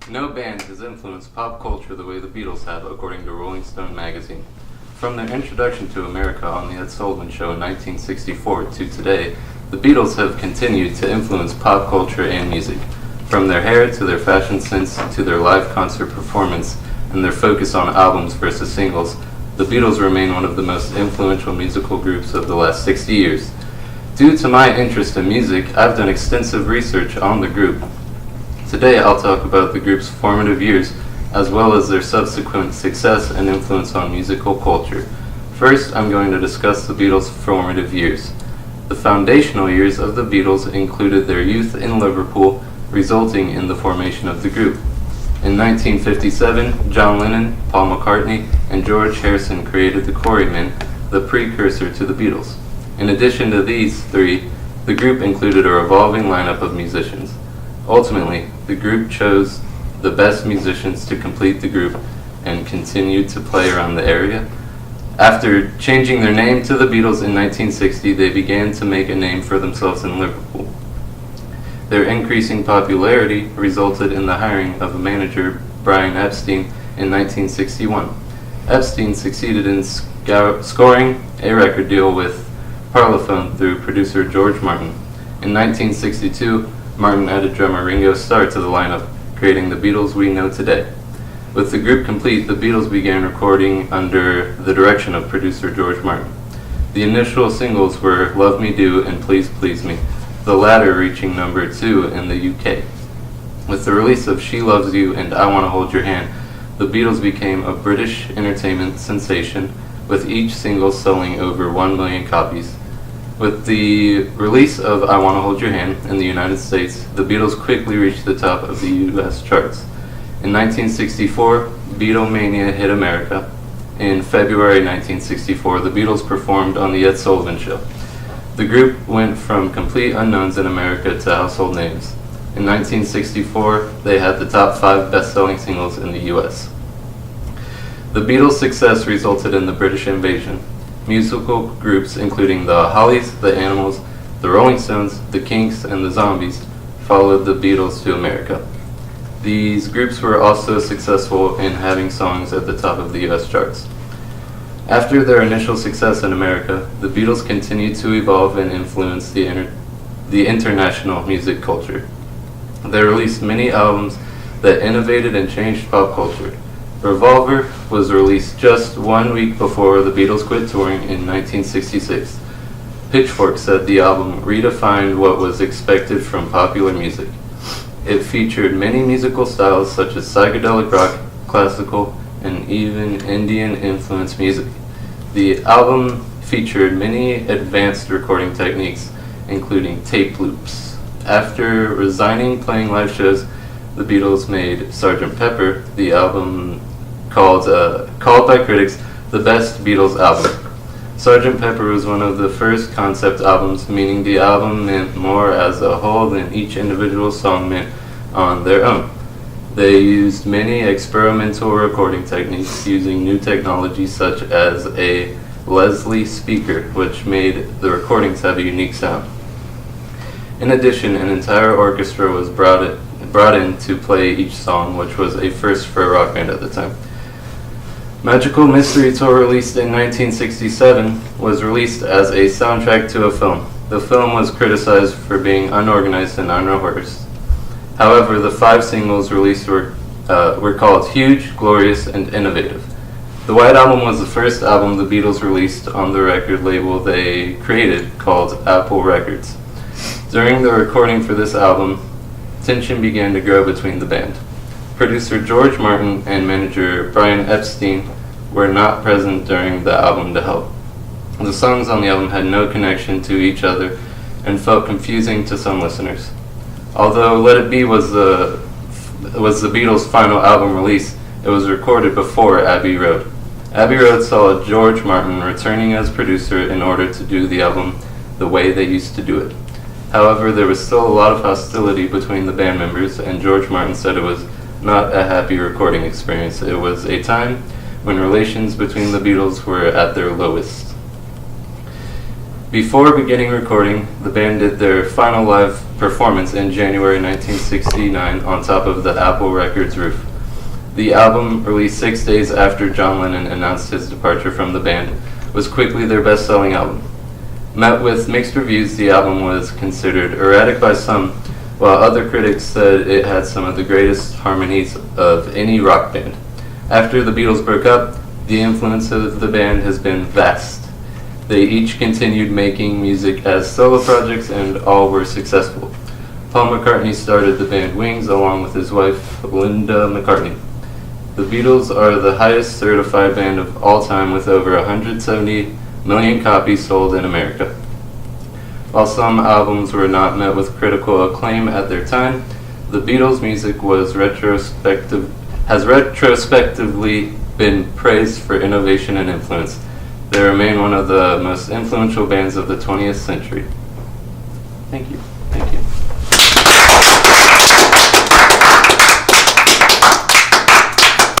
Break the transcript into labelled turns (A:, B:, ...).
A: No band has influenced pop culture the way the Beatles have, according to Rolling Stone magazine. From their introduction to America on The Ed Sullivan Show in 1964 to today, the Beatles have continued to influence pop culture and music. From their hair to their fashion sense to their live concert performance and their focus on albums versus singles, the Beatles remain one of the most influential musical groups of the last 60 years. Due to my interest in music, I've done extensive research on the group. Today I'll talk about the group's formative years, as well as their subsequent success and influence on musical culture. First, I'm going to discuss the Beatles' formative years. The foundational years of the Beatles included their youth in Liverpool, resulting in the formation of the group. In 1957, John Lennon, Paul McCartney, and George Harrison created the Quarrymen, the precursor to the Beatles. In addition to these three, the group included a revolving lineup of musicians. Ultimately, the group chose the best musicians to complete the group and continued to play around the area. After changing their name to the Beatles in 1960, they began to make a name for themselves in Liverpool. Their increasing popularity resulted in the hiring of a manager, Brian Epstein, in 1961. Epstein succeeded in scoring a record deal with Parlophone through producer George Martin. In 1962, Martin added drummer Ringo Starr to the lineup, creating the Beatles we know today. With the group complete, the Beatles began recording under the direction of producer George Martin. The initial singles were Love Me Do and Please Please Me, the latter reaching number 2 in the UK. With the release of She Loves You and I Wanna Hold Your Hand, the Beatles became a British entertainment sensation, with each single selling over 1 million copies. With the release of I Wanna Hold Your Hand in the United States, the Beatles quickly reached the top of the US charts. In 1964, Beatlemania hit America. In February 1964, the Beatles performed on The Ed Sullivan Show. The group went from complete unknowns in America to household names. In 1964, they had the top 5 best-selling singles in the US. The Beatles' success resulted in the British invasion. Musical groups including the Hollies, the Animals, the Rolling Stones, the Kinks, and the Zombies followed the Beatles to America. These groups were also successful in having songs at the top of the US charts. After their initial success in America, the Beatles continued to evolve and influence the international music culture. They released many albums that innovated and changed pop culture. Revolver was released just 1 week before the Beatles quit touring in 1966. Pitchfork said the album redefined what was expected from popular music. It featured many musical styles such as psychedelic rock, classical, and even Indian-influenced music. The album featured many advanced recording techniques, including tape loops. After resigning playing live shows, the Beatles made Sgt. Pepper, the album called by critics the best Beatles album. Sgt. Pepper was one of the first concept albums, meaning the album meant more as a whole than each individual song meant on their own. They used many experimental recording techniques using new technology such as a Leslie speaker, which made the recordings have a unique sound. In addition, an entire orchestra was brought in to play each song, which was a first for a rock band at the time. Magical Mystery Tour, released in 1967, was released as a soundtrack to a film. The film was criticized for being unorganized and unrehearsed. However, the 5 singles released were called Huge, Glorious, and Innovative. The White Album was the first album the Beatles released on the record label they created called Apple Records. During the recording for this album, tension began to grow between the band. Producer George Martin and manager Brian Epstein were not present during the album to help. The songs on the album had no connection to each other and felt confusing to some listeners. Although Let It Be was the Beatles' final album release, it was recorded before Abbey Road. Abbey Road saw George Martin returning as producer in order to do the album the way they used to do it. However, there was still a lot of hostility between the band members, and George Martin said it was not a happy recording experience. It was a time when relations between the Beatles were at their lowest. Before beginning recording, the band did their final live performance in January 1969 on top of the Apple Records roof. The album, released 6 days after John Lennon announced his departure from the band, was quickly their best-selling album. Met with mixed reviews, the album was considered erratic by some, while other critics said it had some of the greatest harmonies of any rock band. After the Beatles broke up, the influence of the band has been vast. They each continued making music as solo projects and all were successful. Paul McCartney started the band Wings along with his wife, Linda McCartney. The Beatles are the highest certified band of all time with over 170 million copies sold in America. While some albums were not met with critical acclaim at their time, the Beatles' music has retrospectively been praised for innovation and influence. They remain one of the most influential bands of the 20th century. Thank you.